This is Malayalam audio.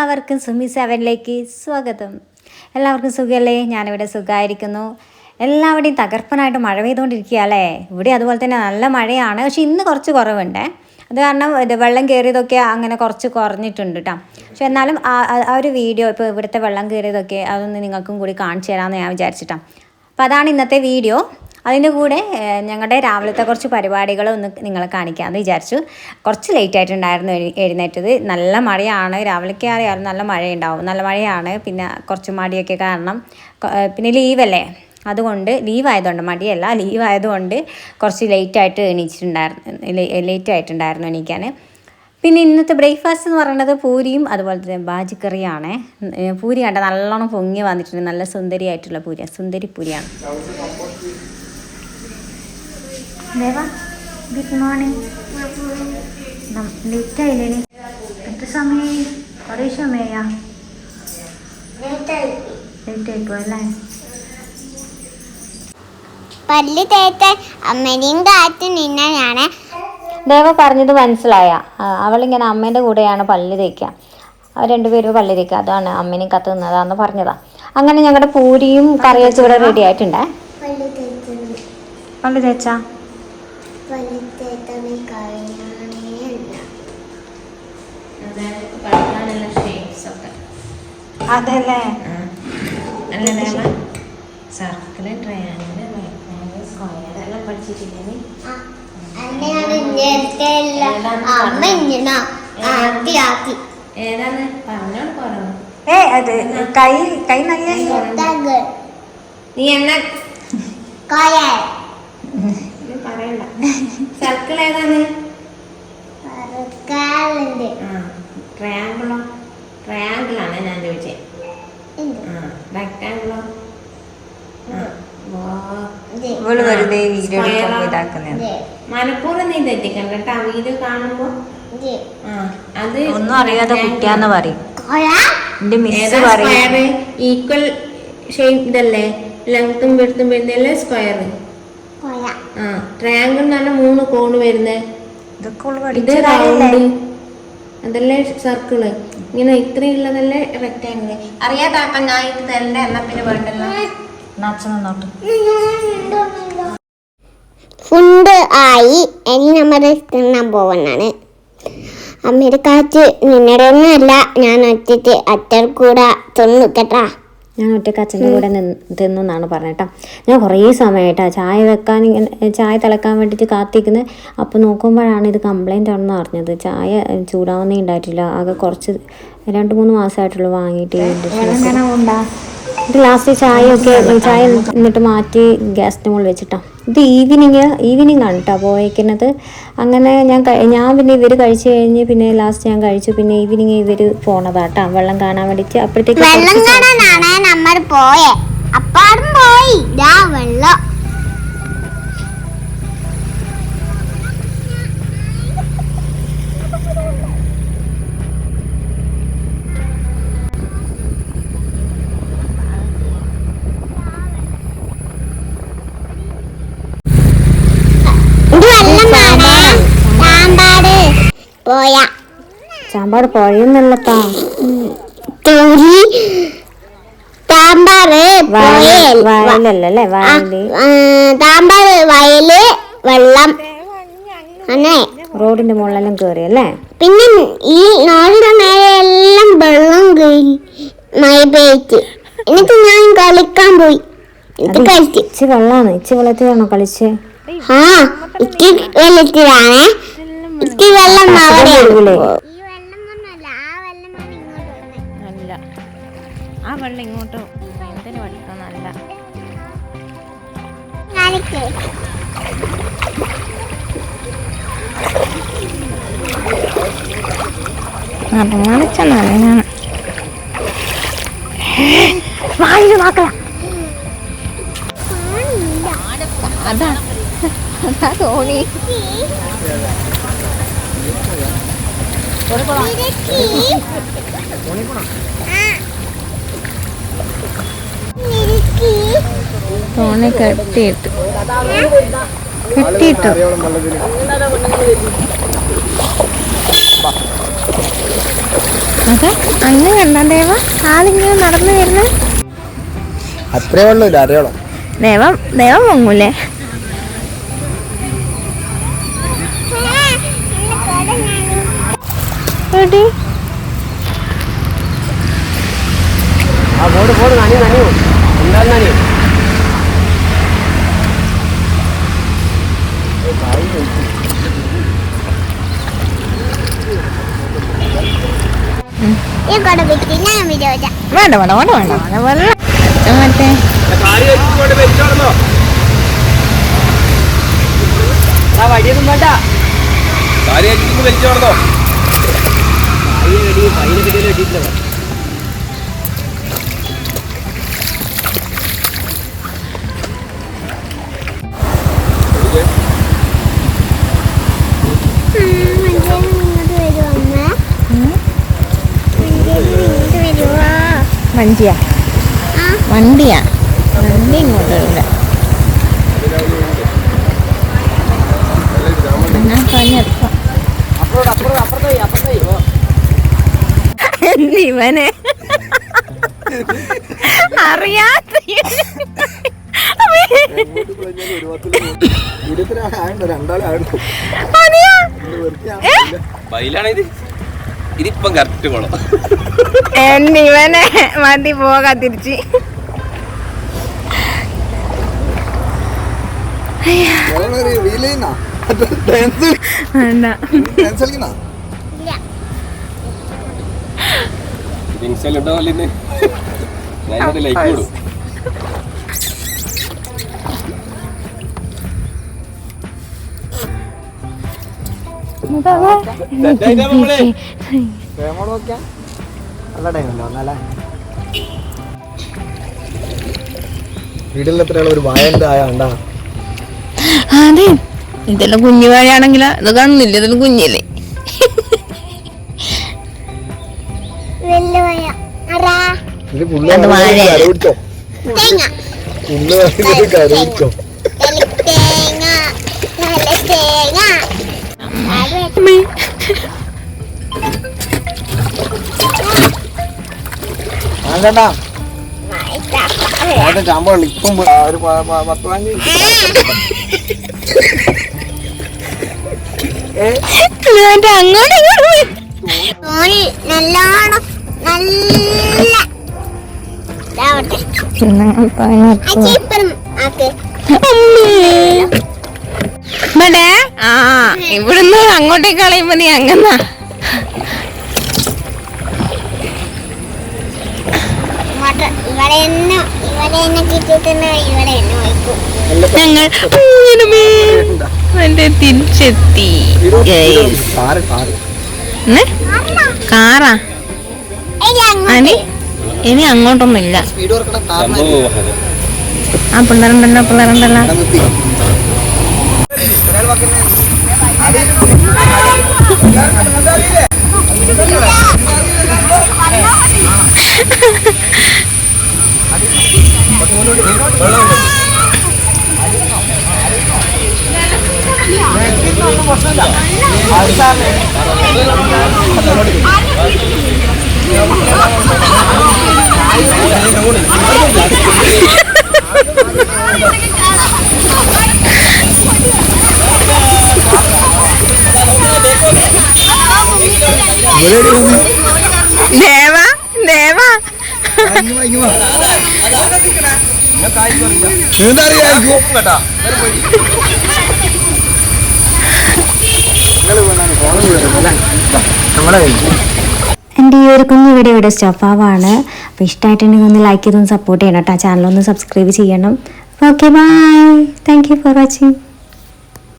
എല്ലാവർക്കും സുമി 7ലേക്ക് സ്വാഗതം. എല്ലാവർക്കും സുഖമല്ലേ? ഞാനിവിടെ സുഖമായിരിക്കുന്നു. എല്ലാവരുടെയും തകർപ്പനായിട്ട് മഴ പെയ്തുകൊണ്ടിരിക്കുക അല്ലേ? ഇവിടെ അതുപോലെ തന്നെ നല്ല മഴയാണ്. പക്ഷേ ഇന്ന് കുറച്ച് കുറവുണ്ട്. അത് കാരണം വെള്ളം കയറിയതൊക്കെ അങ്ങനെ കുറച്ച് കുറഞ്ഞിട്ടുണ്ട് കേട്ടോ. പക്ഷെ എന്നാലും ആ ഒരു വീഡിയോ ഇപ്പോൾ ഇവിടുത്തെ വെള്ളം കയറിയതൊക്കെ അതൊന്ന് നിങ്ങൾക്കും കൂടി കാണിച്ചു തരാമെന്ന് ഞാൻ വിചാരിച്ചിട്ടാണ്. അപ്പോൾ അതാണ് ഇന്നത്തെ വീഡിയോ. അതിൻ്റെ കൂടെ ഞങ്ങളുടെ രാവിലത്തെ കുറച്ച് പരിപാടികളൊന്ന് നിങ്ങളെ കാണിക്കാമെന്ന് വിചാരിച്ചു. കുറച്ച് ലേറ്റ് ആയിട്ടുണ്ടായിരുന്നു എഴുന്നേറ്റത്. നല്ല മഴയാണ്. രാവിലേക്ക് അറിയാമായിരുന്നു നല്ല മഴയുണ്ടാവും. നല്ല മഴയാണ്. പിന്നെ കുറച്ച് മടിയൊക്കെ കാരണം പിന്നെ ലീവല്ലേ, അതുകൊണ്ട് ലീവായതുകൊണ്ട് മടിയല്ല, ലീവായതുകൊണ്ട് കുറച്ച് ലേറ്റായിട്ട് ലേറ്റായിട്ടുണ്ടായിരുന്നു എണീക്കാൻ. പിന്നെ ഇന്നത്തെ ബ്രേക്ക്ഫാസ്റ്റ് എന്ന് പറയുന്നത് പൂരിയും അതുപോലെ തന്നെ ബാജിക്കറിയാണ്. പൂരി കണ്ട നല്ലോണം പൊങ്ങി വന്നിട്ടുണ്ട്. നല്ല സുന്ദരിയായിട്ടുള്ള പൂരിയാണ്, സുന്ദരി പൂരിയാണ്. ദേവാ ഗുഡ് മോർണിംഗ്. ലേറ്റ് ആയില്ലേ? എത്ര സമയമായി? കുറേ സമയമാ? ലേറ്റ് ആയിപ്പോ അല്ലേ? പല്ല് തേക്കാൻ അമ്മേനെയും കാറ്റ് നിന്നാണ്. ദേവ പറഞ്ഞത് മനസ്സിലായ? അവളിങ്ങനെ അമ്മേൻ്റെ കൂടെയാണ് പല്ല് തേക്കുക. അവർ രണ്ടുപേരും പല്ല് തേക്കുക. അതാണ് അമ്മേനെയും കത്ത് നിന്നതാന്ന് പറഞ്ഞതാ. അങ്ങനെ ഞങ്ങളുടെ പൂരിയും കറിയൊക്കെ ഇവിടെ റെഡി ആയിട്ടുണ്ടേ. പല്ല് തേച്ചാ അതല്ലേ സർക്കിള്, ട്രയാങ്കിള്, സ്ക്വയർ എല്ലാം പഠിച്ചിട്ടില്ലേ? ഏതാണ് പറഞ്ഞോട് പറഞ്ഞു. അത് കൈ കൈ നല്ല നീ എന്നെ പറയണ്ട. സർക്കിൾ ഏതാണ്? ട്രയാങ്കിളോ? ട്രയാങ്കിളാണ് ഞാൻ ചോദിച്ചത്. റെക്ടാങ്കിളോ? മനപ്പൂർവ്വം നീ തെറ്റിക്കണ്ട കേട്ടോ. വീഡിയോ കാണുമ്പോ അത് ഒന്നും അറിയാതെ കുട്ടിയാന്ന് പറയും. ഈക്വൽ ഷേപ്പ് ഇതല്ലേ, ലെങ്ത്തും വെടുത്തും വരുന്നല്ലേ സ്ക്വയർ. ട്രയാങ്കിൾ എന്ന് പറഞ്ഞാൽ 3 കോണ് വരുന്നത്. ഇത് റൗണ്ട് അതല്ലേ സർക്കിള്. ഇങ്ങനെ ഇത്രയുള്ളതല്ലേ റെക്ടാങ്കിള്. അറിയാതാക്കാൻ ഞാൻ ഇത് തരണ്ടേ? എന്നാ പിന്നെ വേണ്ടല്ലോ. ഫുഡ് ആയി. ഇനി നമ്മൾ തിന്നാൻ പോകുന്നതാണ്. അമ്മയുടെ കാറ്റ് നിന്നടെ ഒന്നുമല്ല, ഞാൻ ഒറ്റയ്ക്ക് അച്ഛൻ കൂടെ തിന്നു കേട്ടാ. ഞാൻ ഒറ്റയ്ക്ക് അച്ഛൻ്റെ കൂടെ തിന്നെന്നാണ് പറഞ്ഞേട്ടാ. ഞാൻ കുറേ സമയമായിട്ടാ ചായ വെക്കാൻ, ഇങ്ങനെ ചായ തിളക്കാൻ വേണ്ടിയിട്ട് കാത്തിരിക്കുന്നത്. അപ്പോൾ നോക്കുമ്പോഴാണ് ഇത് കംപ്ലൈൻ്റ് ആണെന്ന് അറിഞ്ഞത്. ചായ ചൂടാവുന്നേ ഉണ്ടായിട്ടില്ല. ആകെ കുറച്ച് 2-3 മാസമായിട്ടുള്ളൂ വാങ്ങിയിട്ട്. ഇത് ലാസ്റ്റ് ചായ എന്നിട്ട് മാറ്റി ഗ്യാസിൻ്റെ മുകളിൽ വെച്ചിട്ടാണ്. ഇത് ഈവനിങ് ആണ് കേട്ടോ പോയേക്കുന്നത്. അങ്ങനെ ഞാൻ പിന്നെ ഇവർ കഴിച്ചു കഴിഞ്ഞ് പിന്നെ ലാസ്റ്റ് ഞാൻ കഴിച്ചു. പിന്നെ ഈവനിങ് ഇവർ പോണതാട്ടാ വെള്ളം കാണാൻ വേണ്ടിയിട്ട്. അപ്പോഴത്തേക്ക് നമ്മൾ പോയേ അപ്പാടും പോയി വെള്ളം. സാമ്പാർ പോയെന്നുള്ളപ്പാ. വയലല്ലേ? താമ്പാറ് വയല് വെള്ളം റോഡിന്റെ മുകളിലെല്ലാം കേറിയല്ലേ. പിന്നെ ഈ നോടിന്റെ മേലെ എല്ലാം വെള്ളം മഴ പെയ്റ്റ്. എന്നിട്ട് ഞാൻ കളിക്കാൻ പോയി. ഇച്ചി വെള്ളാണ്. ഇച്ചി വെള്ളത്തിലാണോ കളിച്ച്? ഇച്ചി വെള്ളത്തിലാണ്. ഇച്ചി വെള്ളം ആ വെള്ളം ഇങ്ങോട്ട് എന്തിനു പഠിക്കാന്നല്ല. അതാ തോണി. തോണി കെട്ടിയിട്ടു. അതെ അങ്ങ് കണ്ടാ ദേവ ആളിങ്ങനെ നടന്നു വരുന്ന അത്രേ ഉള്ളൂ അറിയോളം. ദേവം ദേവം പൊങ്ങൂലേ? എടി ആ പോട് നനിയോ എന്താ നനിയോ വേണ്ട വേണ്ട വേണ്ട വേണ്ട മറ്റേ വടിയൊന്നും വേണ്ട. വലിച്ചോടന്നോ കിട്ടിയിട്ടില്ല. വണ്ടിയാ വണ്ടിയാ വണ്ടി ഇങ്ങോട്ട് വരില്ല. ഞാൻ പറഞ്ഞെടുക്കാം ഇവനെ അറിയാത്ത ഇതിപ്പം കറക്റ്റ് പോണം. എന്നിവനെ മതി പോകാ തിരിച്ച്. ലൈക്ക് കൊടു. വീട്ടിൽ എത്രയുള്ള ഒരു വായന്റെ ആയ ഉണ്ടാ. അതെ ഇതെല്ലാം കുഞ്ഞു വാഴയാണെങ്കിലോ ഇത് കാണുന്നില്ല, ഇതെല്ലാം കുഞ്ഞല്ലേ. ചാമ്പ ഇപ്പം ഒരു 10-15 നല്ലോണം നല്ല ആ ഇവിടുന്ന് അങ്ങോട്ടേക്ക് കളയുമ്പോ നീ അങ്ങന്നാ. ഞങ്ങൾ എന്റെ തിരിച്ചെത്തി. കാറാ ഇനി അങ്ങോട്ടൊന്നുമില്ല. ആ പിള്ളേരുണ്ടല്ലോ ദേവാ ദേവാ എൻ്റെ ഈ ഒരു കുഞ്ഞു വീഡിയോ ഇവിടെ സ്റ്റോപ്പ് ആവാണ്. അപ്പോൾ ഇഷ്ടമായിട്ടുണ്ടെങ്കിൽ ഒന്ന് ലൈക്ക് ചെയ്തൊന്ന് സപ്പോർട്ട് ചെയ്യണം കേട്ടോ. ചാനലൊന്ന് സബ്സ്ക്രൈബ് ചെയ്യണം. Okay bye. Thank you for watching.